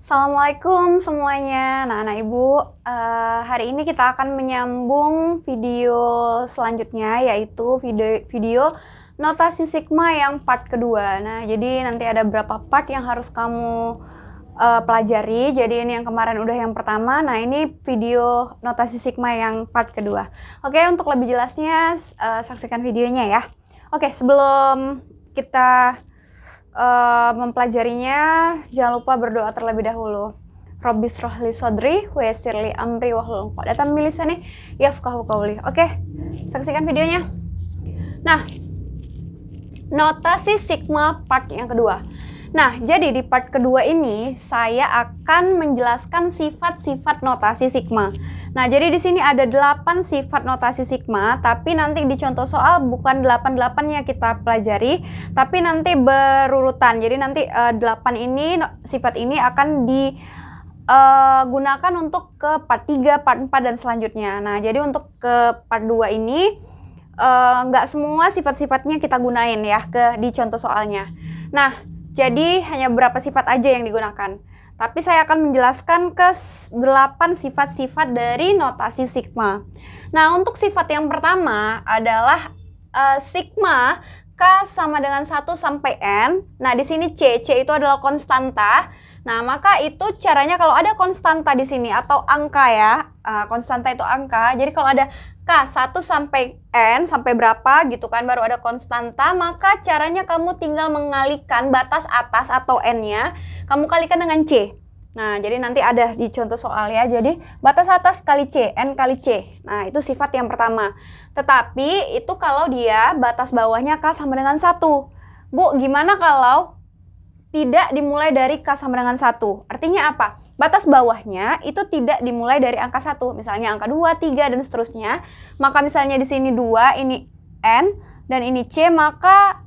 Assalamualaikum semuanya. Nah, anak ibu, hari ini kita akan menyambung video selanjutnya, yaitu video notasi sigma yang part kedua. Nah, jadi nanti ada beberapa part yang harus kamu pelajari. Jadi ini yang kemarin udah yang pertama. Nah, ini video notasi sigma yang part kedua. Oke, untuk lebih jelasnya saksikan videonya ya. Oke, sebelum kita mempelajarinya, jangan lupa berdoa terlebih dahulu. Rabbi shrah li sadri wa yassir li amri wahlul 'uqdatam min lisani yafqahu qawli. Oke, saksikan videonya. Nah, notasi sigma part yang kedua. Nah, jadi di part kedua ini saya akan menjelaskan sifat-sifat notasi sigma. Nah, jadi di sini ada 8 sifat notasi sigma, tapi nanti di contoh soal bukan 8-8 yang kita pelajari, tapi nanti berurutan. Jadi nanti 8 ini, sifat ini akan digunakan untuk ke part 3, part 4, dan selanjutnya. Nah, jadi untuk ke part 2 ini, nggak semua sifat-sifatnya kita gunain ya di contoh soalnya. Nah, jadi hanya beberapa sifat aja yang digunakan. Tapi saya akan menjelaskan ke 8 sifat-sifat dari notasi sigma. Nah, untuk sifat yang pertama adalah sigma K sama dengan 1 sampai N. Nah, di sini C itu adalah konstanta. Nah, maka itu caranya kalau ada konstanta di sini atau angka ya. Konstanta itu angka. Jadi kalau ada K 1 sampai N, sampai berapa gitu kan, baru ada konstanta, maka caranya kamu tinggal mengalikan batas atas atau N-nya, kamu kalikan dengan C. Nah, jadi nanti ada di contoh soal ya. Jadi, batas atas kali C, N kali C. Nah, itu sifat yang pertama. Tetapi, itu kalau dia batas bawahnya K sama dengan 1. Bu, gimana kalau tidak dimulai dari K sama dengan 1? Artinya apa? Batas bawahnya itu tidak dimulai dari angka 1. Misalnya angka 2, 3, dan seterusnya. Maka misalnya di sini 2, ini N, dan ini C, maka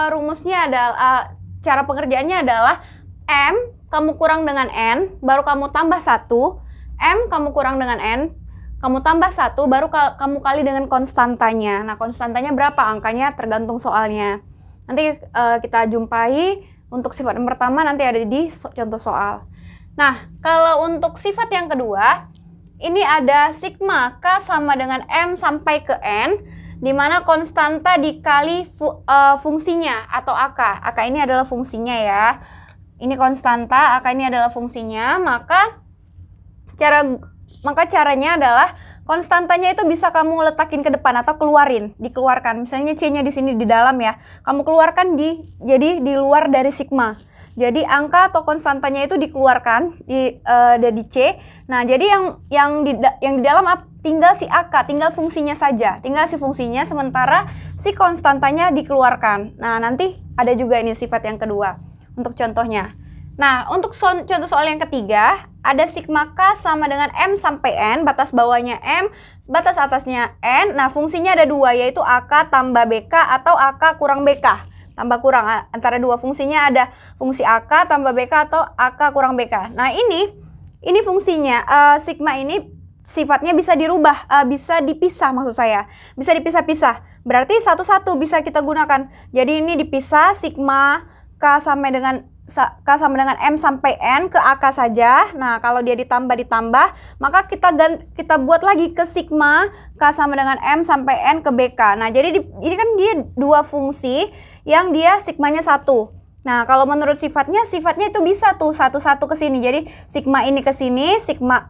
rumusnya adalah, cara pengerjaannya adalah M kamu kurang dengan N, baru kamu tambah 1, M kamu kurang dengan N, kamu tambah 1, baru kamu kali dengan konstantanya. Nah, konstantanya berapa? Angkanya tergantung soalnya. Nanti kita jumpai untuk sifat yang pertama nanti ada di contoh soal. Nah, kalau untuk sifat yang kedua, ini ada sigma K sama dengan M sampai ke N, di mana konstanta dikali fungsinya atau AK. AK ini adalah fungsinya ya. Ini konstanta, AK ini adalah fungsinya, maka caranya adalah konstantanya itu bisa kamu letakin ke depan atau dikeluarkan. Misalnya C-nya di sini di dalam ya. Kamu keluarkan jadi di luar dari sigma. Jadi angka atau konstantanya itu dikeluarkan dari C. Nah, jadi yang di dalam tinggal si AK, tinggal fungsinya saja. Tinggal si fungsinya, sementara si konstantanya dikeluarkan. Nah, nanti ada juga ini sifat yang kedua untuk contohnya. Nah, untuk contoh soal yang ketiga, ada sigma K sama dengan M sampai N, batas bawahnya M, batas atasnya N. Nah, fungsinya ada 2, yaitu AK tambah BK atau AK kurang BK. Tambah kurang, antara dua fungsinya ada fungsi AK tambah BK atau AK kurang BK. Nah, ini fungsinya, sigma ini sifatnya bisa dirubah, bisa dipisah maksud saya. Bisa dipisah-pisah. Berarti satu-satu bisa kita gunakan. Jadi ini dipisah, sigma K sama dengan M sampai N ke AK saja. Nah, kalau dia ditambah, maka kita buat lagi ke sigma K sama dengan M sampai N ke BK. Nah, jadi ini kan dia dua fungsi yang dia sigmanya 1. Nah, kalau menurut sifatnya itu bisa tuh satu-satu ke sini. Jadi sigma ini ke sini, sigma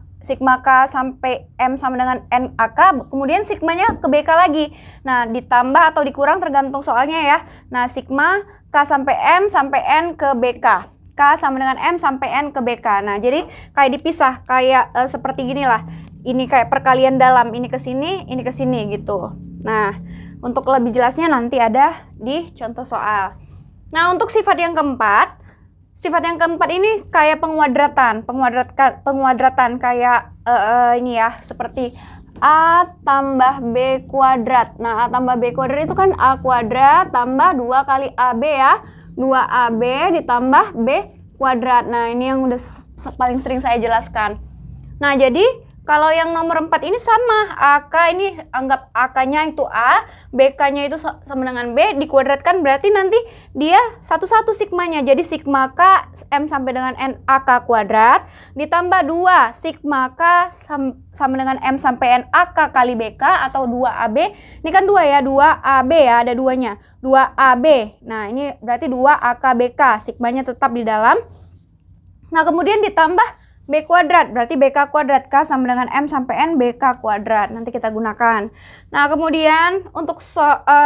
K sampai M sama dengan N AK, kemudian sigmanya ke BK lagi. Nah, ditambah atau dikurang tergantung soalnya ya. Nah, sigma K sampai M sampai N ke BK. K sama dengan M sampai N ke BK. Nah, jadi kayak dipisah, kayak seperti gini lah. Ini kayak perkalian dalam, ini ke sini gitu. Nah, untuk lebih jelasnya nanti ada di contoh soal. Nah, untuk sifat yang keempat ini kayak penguadratan kayak ini ya, seperti A tambah B kuadrat. Nah, A tambah B kuadrat itu kan A kuadrat tambah 2 kali AB ya. 2AB ditambah B kuadrat. Nah, ini yang udah paling sering saya jelaskan. Nah, jadi Kalau yang nomor 4 ini sama, AK ini anggap AK-nya itu A, BK-nya itu sama dengan B, dikuadratkan berarti nanti dia satu-satu sigmanya. Jadi sigma K M sampai dengan N AK kuadrat, ditambah 2 sigma K sama dengan M sampai N AK kali BK atau 2AB. Ini kan 2 ya, 2AB ya, ada 2-nya. 2AB. Nah, ini berarti 2 AK BK, sigmanya tetap di dalam. Nah, kemudian ditambah B kuadrat, berarti BK kuadrat, K sama dengan M sampai N BK kuadrat. Nanti kita gunakan. Nah, kemudian untuk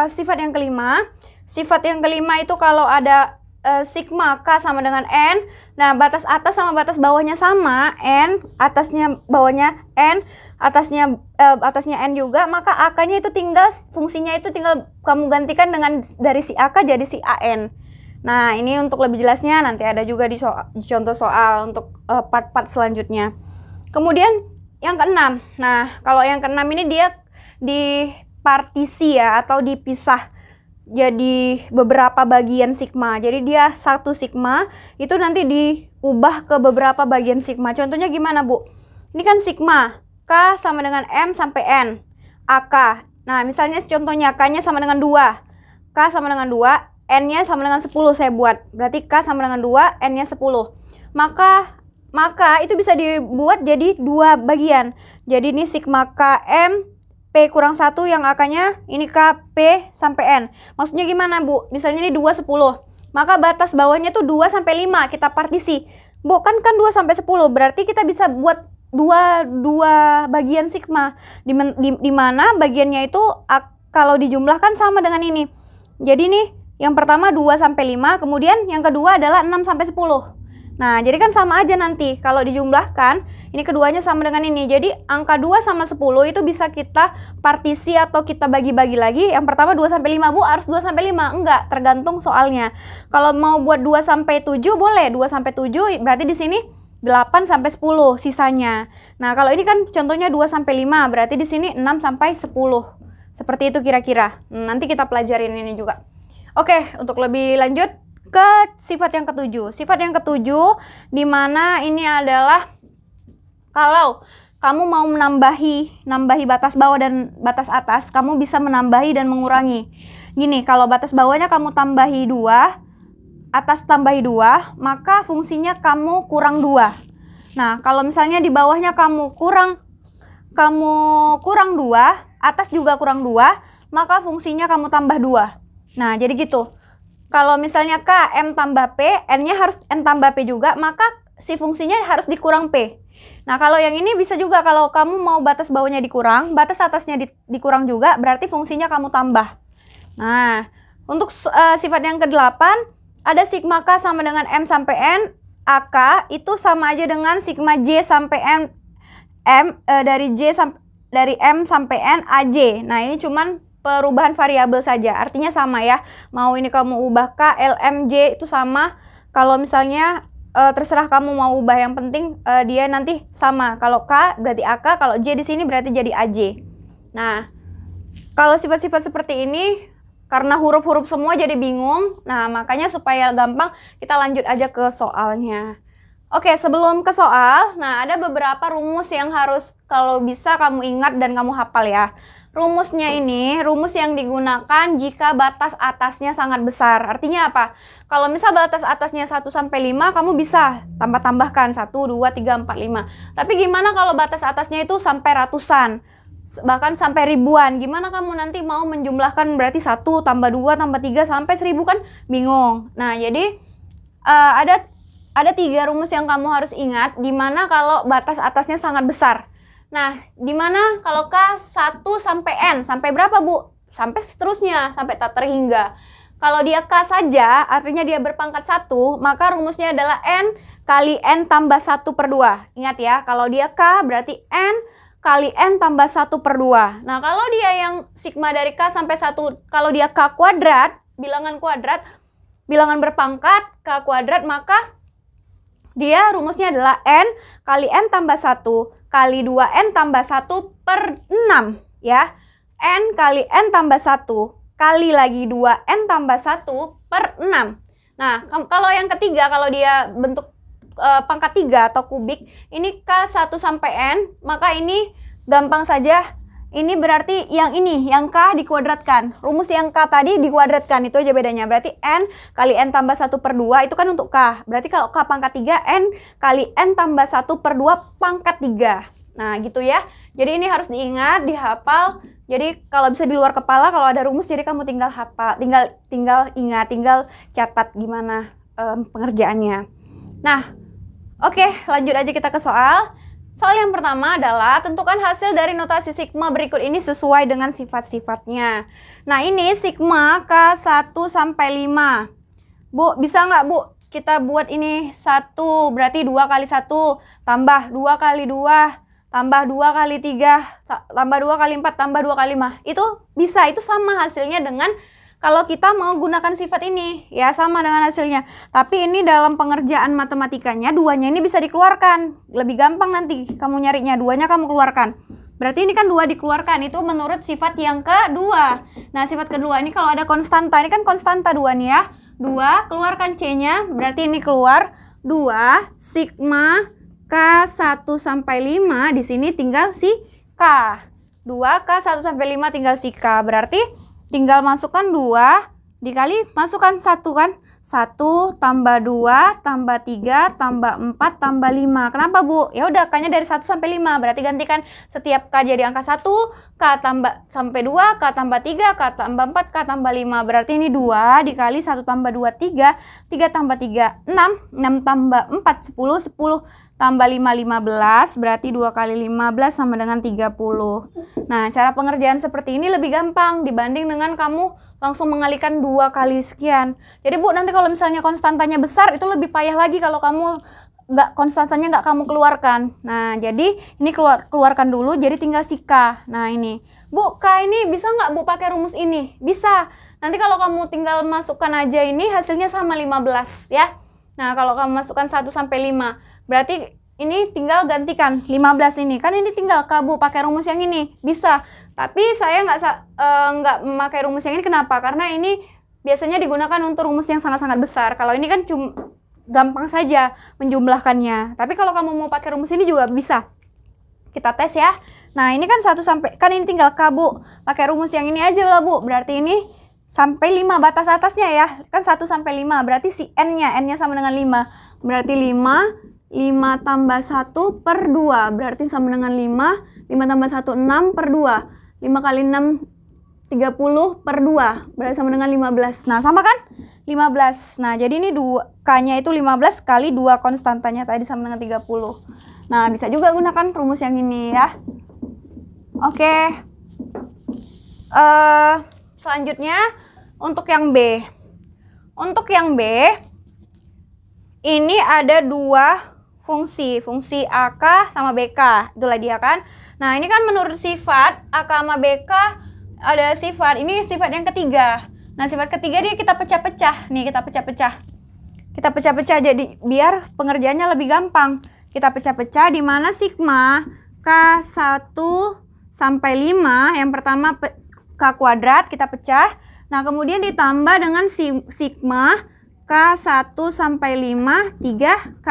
sifat yang kelima. Sifat yang kelima itu kalau ada sigma K sama dengan N. Nah, batas atas sama batas bawahnya sama, N, atasnya bawahnya N, atasnya N juga, maka AK-nya itu tinggal, fungsinya itu tinggal kamu gantikan dengan dari si AK jadi si AN. Nah, ini untuk lebih jelasnya nanti ada juga di contoh soal untuk part-part selanjutnya. Kemudian yang keenam. Nah, kalau yang keenam ini dia dipartisi ya, atau dipisah jadi beberapa bagian sigma. Jadi dia satu sigma itu nanti diubah ke beberapa bagian sigma. Contohnya gimana, Bu? Ini kan sigma K sama dengan M sampai N AK. Nah, misalnya contohnya K-nya sama dengan 2, K sama dengan 2, N-nya sama dengan 10 saya buat. Berarti K sama dengan 2, N-nya 10. Maka itu bisa dibuat jadi 2 bagian. Jadi ini sigma K M P kurang 1 yang AK-nya ini K P sampai N. Maksudnya gimana, Bu? Misalnya ini 2, 10. Maka batas bawahnya tuh 2 sampai 5 kita partisi. Bu, kan 2 sampai 10. Berarti kita bisa buat dua bagian sigma. Di mana bagiannya itu kalau dijumlahkan sama dengan ini. Jadi nih yang pertama 2 sampai 5, kemudian yang kedua adalah 6 sampai 10. Nah, jadi kan sama aja nanti kalau dijumlahkan, ini keduanya sama dengan ini. Jadi angka 2 sama 10 itu bisa kita partisi atau kita bagi-bagi lagi. Yang pertama 2 sampai 5, Bu, harus 2 sampai 5? Enggak, tergantung soalnya. Kalau mau buat 2 sampai 7 boleh, 2 sampai 7 berarti di sini 8 sampai 10 sisanya. Nah, kalau ini kan contohnya 2 sampai 5, berarti di sini 6 sampai 10. Seperti itu kira-kira. Nanti kita pelajarin ini juga. Oke, untuk lebih lanjut ke sifat yang ketujuh. Sifat yang ketujuh di mana ini adalah kalau kamu mau menambahi batas bawah dan batas atas, kamu bisa menambahi dan mengurangi. Gini, kalau batas bawahnya kamu tambahi 2, atas tambahi 2, maka fungsinya kamu kurang 2. Nah, kalau misalnya di bawahnya kamu kurang 2, atas juga kurang 2, maka fungsinya kamu tambah 2. Nah, jadi gitu. Kalau misalnya K, M tambah P, N-nya harus N tambah P juga, maka si fungsinya harus dikurang P. Nah, kalau yang ini bisa juga kalau kamu mau batas bawahnya dikurang, batas atasnya dikurang juga, berarti fungsinya kamu tambah. Nah, untuk sifat yang ke-8, ada sigma K sama dengan M sampai N, AK, itu sama aja dengan sigma J sampai dari M sampai N, AJ. Nah, ini cuman perubahan variabel saja, artinya sama ya. Mau ini kamu ubah K, L, M, J itu sama. Kalau misalnya terserah kamu mau ubah, yang penting dia nanti sama. Kalau K berarti AK, kalau J di sini berarti jadi AJ. Nah, kalau sifat-sifat seperti ini karena huruf-huruf semua jadi bingung. Nah, makanya supaya gampang kita lanjut aja ke soalnya. Oke, sebelum ke soal, nah ada beberapa rumus yang harus kalau bisa kamu ingat dan kamu hafal ya. Rumusnya ini, rumus yang digunakan jika batas atasnya sangat besar. Artinya apa? Kalau misal batas atasnya 1 sampai 5, kamu bisa tambah-tambahkan 1, 2, 3, 4, 5. Tapi gimana kalau batas atasnya itu sampai ratusan? Bahkan sampai ribuan. Gimana kamu nanti mau menjumlahkan berarti 1 tambah 2 tambah 3 sampai 1000, kan bingung. Nah, jadi ada 3 rumus yang kamu harus ingat dimana kalau batas atasnya sangat besar. Nah, dimana kalau K 1 sampai N, sampai berapa, Bu? Sampai seterusnya, sampai tak terhingga. Kalau dia K saja, artinya dia berpangkat 1, maka rumusnya adalah N kali N tambah 1/2. Ingat ya, kalau dia K berarti N kali N tambah 1/2. Nah, kalau dia yang sigma dari K sampai 1, kalau dia K kuadrat, bilangan berpangkat K kuadrat, maka dia rumusnya adalah N kali N tambah 1 kali 2N tambah 1/6 ya. N kali N tambah 1 kali lagi 2N tambah 1/6. Nah, kalau yang ketiga, kalau dia bentuk pangkat 3 atau kubik, ini K1 sampai N, maka ini gampang saja. Ini berarti yang ini, yang K dikuadratkan. Rumus yang K tadi dikuadratkan, itu aja bedanya. Berarti N kali N tambah 1/2 itu kan untuk K. Berarti kalau K pangkat 3, N kali N tambah 1/2 pangkat 3. Nah gitu ya. Jadi ini harus diingat, dihafal. Jadi kalau bisa di luar kepala, kalau ada rumus, jadi kamu tinggal hafal, tinggal ingat, tinggal catat gimana pengerjaannya. Nah, oke, lanjut aja kita ke soal. Soal yang pertama adalah tentukan hasil dari notasi sigma berikut ini sesuai dengan sifat-sifatnya. Nah, ini sigma K1 sampai 5. Bu, bisa nggak Bu? Kita buat ini 1, berarti 2 kali 1, tambah 2 kali 2, tambah 2 kali 3, tambah 2 kali 4, tambah 2 kali 5. Itu bisa, itu sama hasilnya dengan kalau kita mau gunakan sifat ini, ya sama dengan hasilnya. Tapi ini dalam pengerjaan matematikanya, duanya ini bisa dikeluarkan. Lebih gampang nanti kamu nyarinya, duanya kamu keluarkan. Berarti ini kan 2 dikeluarkan, itu menurut sifat yang kedua. Nah, sifat kedua ini kalau ada konstanta, ini kan konstanta 2 nih ya. 2, keluarkan C-nya, berarti ini keluar 2 sigma K1 sampai 5, di sini tinggal si K. 2 K1 sampai 5 tinggal si K, berarti tinggal masukkan 2 dikali masukkan 1 kan. 1 tambah 2 tambah 3 tambah 4 tambah 5. Kenapa Bu? Ya udah K-nya dari 1 sampai 5. Berarti gantikan setiap K jadi angka 1, K tambah sampai 2, K tambah 3, K tambah 4, K tambah 5. Berarti ini 2 dikali 1 tambah 2, 3, 3 tambah 3, 6, 6 tambah 4, 10, 10 tambah 5, 15, berarti 2 kali 15 sama dengan 30. Nah, cara pengerjaan seperti ini lebih gampang dibanding dengan kamu langsung mengalihkan 2 kali sekian. Jadi Bu, nanti kalau misalnya konstantanya besar, itu lebih payah lagi kalau kamu konstantanya nggak kamu keluarkan. Nah, jadi ini keluarkan dulu, jadi tinggal si K. Nah, ini. Bu, K ini bisa nggak Bu pakai rumus ini? Bisa. Nanti kalau kamu tinggal masukkan aja ini, hasilnya sama 15 ya. Nah, kalau kamu masukkan 1 sampai 5, berarti ini tinggal gantikan 15 ini. Kan ini tinggal kamu pakai rumus yang ini. Bisa. Tapi saya nggak memakai rumus yang ini. Kenapa? Karena ini biasanya digunakan untuk rumus yang sangat-sangat besar. Kalau ini kan cuma gampang saja menjumlahkannya. Tapi kalau kamu mau pakai rumus ini juga bisa. Kita tes ya. Nah, ini kan 1 sampai, kan ini tinggal K Bu. Pakai rumus yang ini aja lah Bu. Berarti ini sampai 5 batas atasnya ya. Kan 1 sampai 5. Berarti si N-nya sama dengan 5. Berarti 5 tambah 1 per 2. Berarti sama dengan 5. 5 tambah 1, 6 per 2. 5 kali 6, 30 per 2. Berarti sama dengan 15. Nah, sama kan? 15. Nah, jadi ini K-nya itu 15 kali 2 konstantanya tadi sama dengan 30. Nah, bisa juga gunakan rumus yang ini ya. Oke. Selanjutnya untuk yang B. Untuk yang B ini ada 2 fungsi AK sama BK. Itulah dia kan. Nah, ini kan menurut sifat AK sama BK ada sifat. Ini sifat yang ketiga. Nah, sifat ketiga dia kita pecah-pecah. Nih, kita pecah-pecah. Kita pecah-pecah jadi biar pengerjaannya lebih gampang. Kita pecah-pecah di mana sigma K1 sampai 5, yang pertama K kuadrat kita pecah. Nah, kemudian ditambah dengan sigma K1 sampai 5 3K.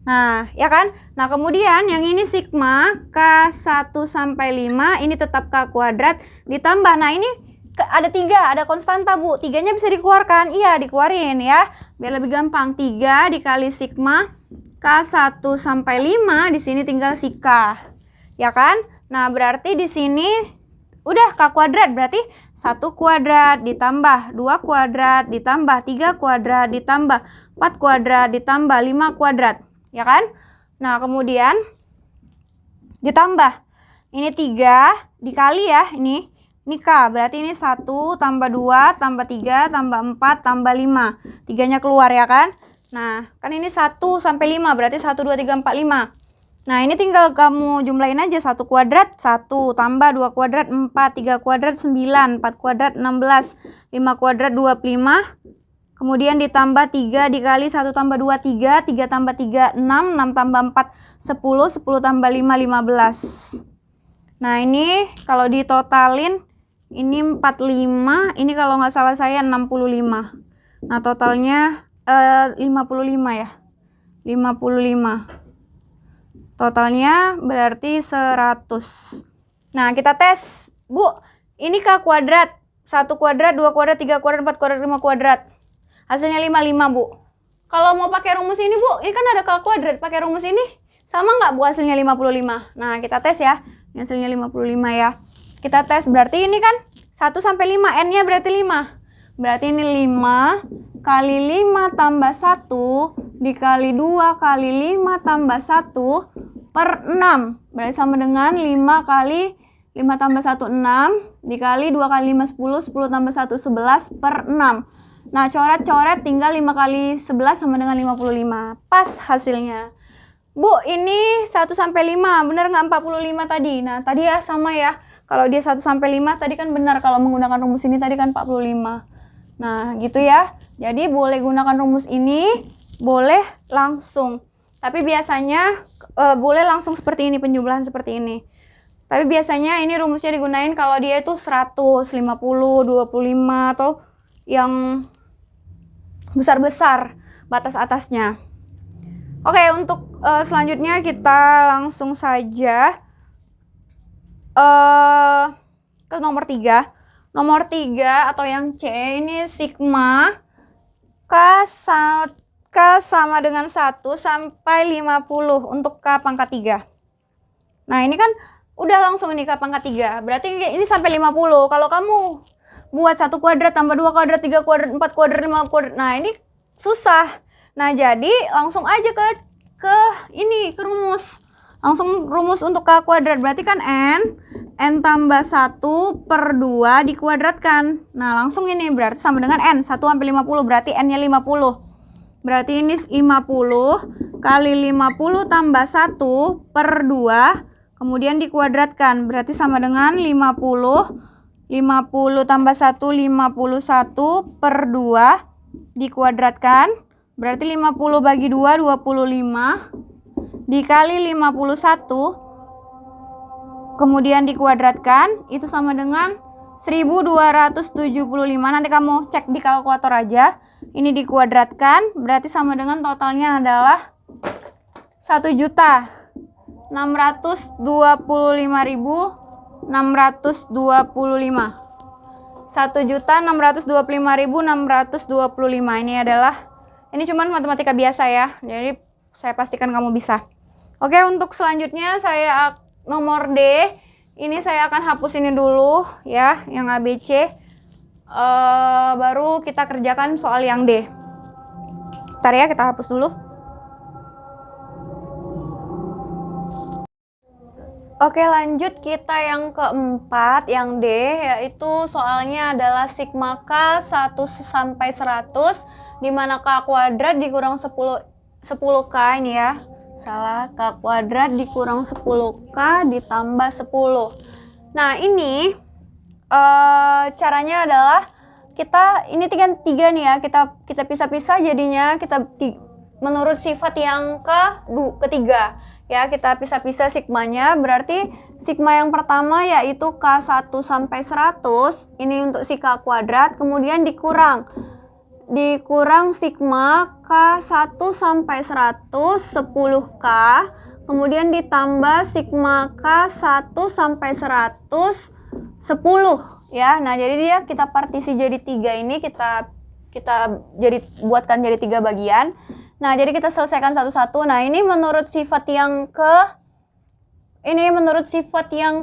Nah, ya kan? Nah, kemudian yang ini sigma K1 sampai 5, ini tetap K kuadrat ditambah. Nah, ini ada 3, ada konstanta Bu. 3-nya bisa dikeluarkan. Iya, dikeluarin ya. Biar lebih gampang. 3 dikali sigma K1 sampai 5, di sini tinggal si K. Ya kan? Nah, berarti di sini udah K kuadrat, berarti 1 kuadrat ditambah 2 kuadrat ditambah 3 kuadrat ditambah 4 kuadrat ditambah 5 kuadrat. Ya kan? Nah, kemudian ditambah. Ini 3 dikali ya, ini K. Berarti ini 1 tambah 2 tambah 3 tambah 4 tambah 5. 3-nya keluar ya kan? Nah, kan ini 1 sampai 5, berarti 1, 2, 3, 4, 5. Nah, ini tinggal kamu jumlahin aja. 1 kuadrat 1, tambah 2 kuadrat 4, 3 kuadrat 9, 4 kuadrat 16, 5 kuadrat 25. Kemudian ditambah 3 dikali 1 tambah 2, 3, 3 tambah 3, 6, 6 tambah 4, 10, 10 tambah 5, 15. Nah, ini kalau ditotalin, ini 45, ini kalau nggak salah saya 65. Nah, totalnya 55 ya. 55. Totalnya berarti 100. Nah, kita tes. Bu, ini K kuadrat. 1 kuadrat, 2 kuadrat, 3 kuadrat, 4 kuadrat, 5 kuadrat. Hasilnya 55, Bu. Kalau mau pakai rumus ini, Bu, ini kan ada K kuadrat. Pakai rumus ini, sama nggak, Bu, hasilnya 55? Nah, kita tes ya. Ini hasilnya 55 ya. Kita tes, berarti ini kan 1 sampai 5. N-nya berarti 5. Berarti ini 5 kali 5 tambah 1 dikali 2 kali 5 tambah 1 per 6. Berarti sama dengan 5 kali 5 tambah 1, 6. Dikali 2 kali 5, 10. 10 tambah 1, 11 per 6. Nah, coret-coret tinggal 5 kali 11 sama dengan 55. Pas hasilnya. Bu, ini 1 sampai 5. Benar nggak 45 tadi? Nah, tadi ya sama ya. Kalau dia 1 sampai 5 tadi kan benar. Kalau menggunakan rumus ini tadi kan 45. Nah, gitu ya. Jadi boleh gunakan rumus ini, boleh langsung. Tapi biasanya boleh langsung seperti ini, penjumlahan seperti ini. Tapi biasanya ini rumusnya digunain kalau dia itu 100, 50, 25 atau yang besar-besar batas atasnya. Oke, untuk selanjutnya kita langsung saja ke nomor 3. Nomor 3 atau yang C ini sigma K sama dengan 1 sampai 50 untuk K pangkat 3. Nah, ini kan udah langsung ini K pangkat 3. Berarti ini sampai 50. Kalau kamu buat 1 kuadrat tambah 2 kuadrat, 3 kuadrat, 4 kuadrat, 5 kuadrat. Nah, ini susah. Nah, jadi langsung aja ke rumus. Langsung rumus untuk K kuadrat. Berarti kan N tambah 1 per 2 dikuadratkan. Nah, langsung ini berarti sama dengan N. 1 sampai 50 berarti N-nya 50. Berarti ini 50 kali 50 tambah 1 per 2. Kemudian dikuadratkan. Berarti sama dengan 50. 50 tambah 1, 51 per 2 dikuadratkan. Berarti 50 bagi 2, 25. Dikali 51. Kemudian dikuadratkan, itu sama dengan 1275. Nanti kamu cek di kalkulator aja. Ini dikuadratkan, berarti sama dengan totalnya adalah 1.625.625. 1.625.625. Ini cuman matematika biasa ya. Jadi saya pastikan kamu bisa. Oke, untuk selanjutnya nomor D, ini saya akan hapus ini dulu ya, yang ABC. Baru kita kerjakan soal yang D. Bentar ya, kita hapus dulu. Oke, lanjut kita yang keempat, yang D, yaitu soalnya adalah sigma K 1 sampai 100, di mana K kuadrat dikurang 10K ini ya. Salah, K kuadrat dikurang 10K ditambah 10. Nah, ini caranya adalah ini tiga nih ya, kita pisah-pisah jadinya kita menurut sifat yang ketiga ya, kita pisah-pisah sigmanya. Berarti sigma yang pertama yaitu K1 sampai 100, ini untuk si K kuadrat, kemudian dikurang sigma K1 sampai 100 10K, kemudian ditambah sigma K1 sampai 100 10 ya. Nah, jadi dia kita partisi jadi 3 ini kita buatkan jadi 3 bagian. Nah, jadi kita selesaikan satu-satu. Nah, ini menurut sifat yang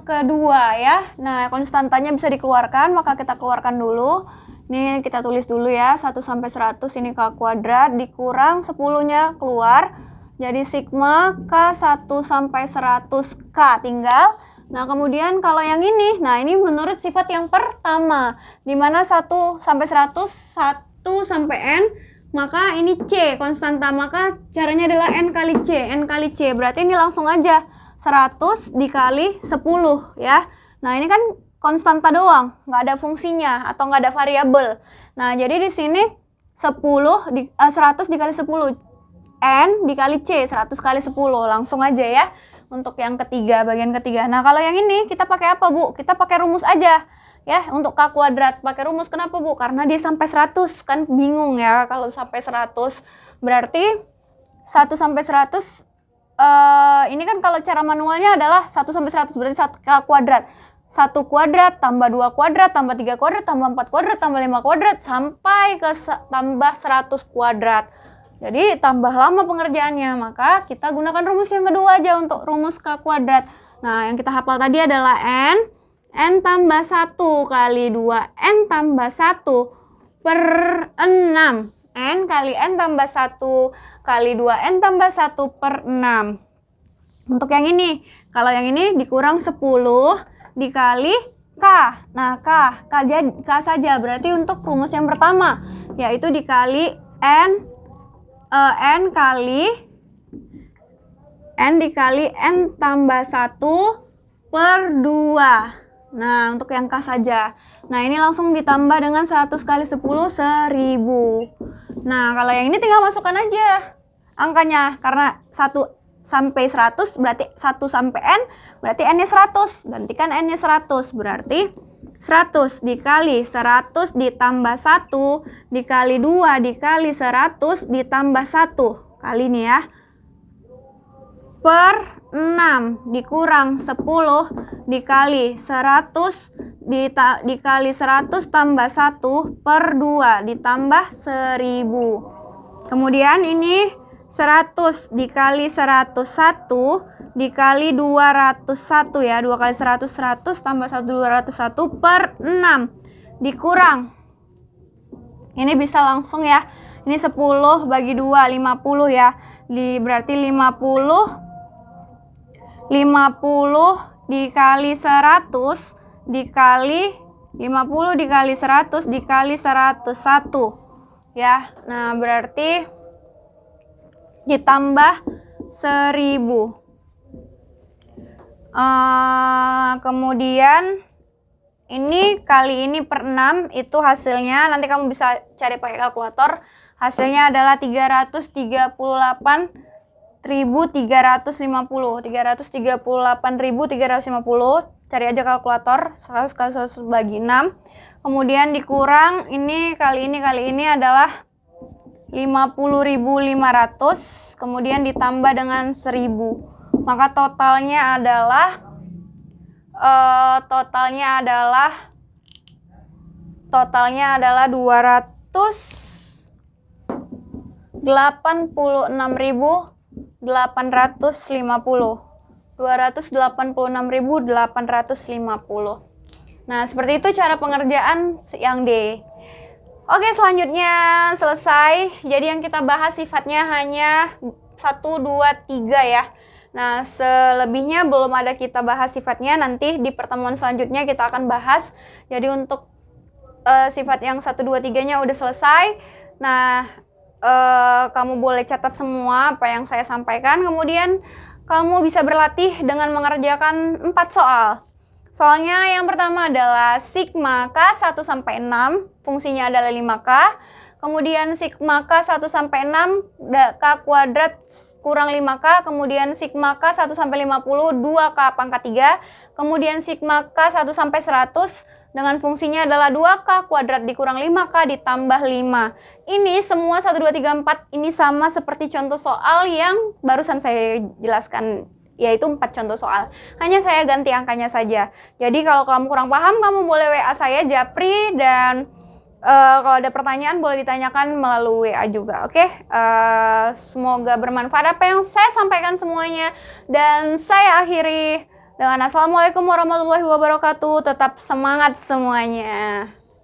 kedua ya. Nah, konstantanya bisa dikeluarkan, maka kita keluarkan dulu. Ini kita tulis dulu ya, 1 sampai 100 ini K kuadrat dikurang 10-nya keluar. Jadi sigma K1 sampai 100K tinggal. Nah, kemudian kalau yang ini, nah ini menurut sifat yang pertama, di mana 1 sampai 100, 1 sampai N, maka ini C konstanta, maka caranya adalah N kali C. Berarti ini langsung aja 100 dikali 10 ya. Nah, ini kan konstanta doang, nggak ada fungsinya atau nggak ada variabel. Nah, jadi di sini 100 dikali 10, N dikali C, 100 kali 10, langsung aja ya untuk yang ketiga, bagian ketiga. Nah, kalau yang ini kita pakai apa, Bu? Kita pakai rumus aja ya, untuk K kuadrat pakai rumus. Kenapa, Bu? Karena dia sampai 100, kan bingung ya kalau sampai 100. Berarti 1 sampai 100 ini kan kalau cara manualnya adalah 1 sampai 100 berarti 1 kuadrat. 1 kuadrat tambah 2 kuadrat tambah 3 kuadrat tambah 4 kuadrat tambah 5 kuadrat sampai ke tambah 100 kuadrat. Jadi tambah lama pengerjaannya, maka kita gunakan rumus yang kedua aja untuk rumus K kuadrat. Nah, yang kita hafal tadi adalah N tambah 1 kali 2 N tambah 1 per 6. N kali N tambah 1 kali 2 N tambah 1 per 6. Untuk yang ini, kalau yang ini dikurang 10 dikali K. Nah, K saja berarti untuk rumus yang pertama, yaitu dikali N dikali N tambah 1 per 2. Nah, untuk yang K saja. Nah, ini langsung ditambah dengan 100 kali 10, 1000. Nah, kalau yang ini tinggal masukkan aja angkanya. Karena 1 sampai 100 berarti 1 sampai N, berarti N-nya 100. Gantikan N-nya 100, berarti 100 dikali 100 ditambah 1 dikali 2 dikali 100 ditambah 1 kali ini ya, per 6 dikurang 10 dikali 100 dikali 100 tambah 1 per 2 ditambah 1000. Kemudian ini 100 dikali 101 dikali 201 ya, 2 kali 100 100 tambah 1 201 per 6 dikurang, ini bisa langsung ya, ini 10 bagi 2 50 ya, berarti 50 dikali 100 dikali 50 dikali 100 dikali 101 ya. Nah, berarti ditambah 1000. Kemudian ini kali ini per 6 itu hasilnya, nanti kamu bisa cari pakai kalkulator, hasilnya adalah 338.350. Cari aja kalkulator, 100 kali 100 bagi 6. Kemudian dikurang ini kali ini adalah 50.500, kemudian ditambah dengan 1000. Maka totalnya adalah 286.850. Nah, seperti itu cara pengerjaan yang D. Oke, selanjutnya selesai. Jadi yang kita bahas sifatnya hanya 1, 2, 3 ya. Nah, selebihnya belum ada kita bahas sifatnya, nanti di pertemuan selanjutnya kita akan bahas. Jadi untuk sifat yang 1, 2, 3-nya udah selesai. Nah, kamu boleh catat semua apa yang saya sampaikan. Kemudian kamu bisa berlatih dengan mengerjakan 4 soal. Soalnya yang pertama adalah sigma K 1 sampai 6, fungsinya adalah 5K. Kemudian sigma K 1 sampai 6, K kuadrat kurang 5K. Kemudian sigma K 1 sampai 50, 2K pangkat 3. Kemudian sigma K 1 sampai 100 dengan fungsinya adalah 2K kuadrat dikurang 5K ditambah 5. Ini semua 1, 2, 3, 4 ini sama seperti contoh soal yang barusan saya jelaskan, yaitu 4 contoh soal. Hanya saya ganti angkanya saja. Jadi kalau kamu kurang paham, kamu boleh WA saya, Japri, dan kalau ada pertanyaan boleh ditanyakan melalui WA juga. Oke? Semoga bermanfaat apa yang saya sampaikan semuanya. Dan saya akhiri dengan Assalamualaikum warahmatullahi wabarakatuh. Tetap semangat semuanya.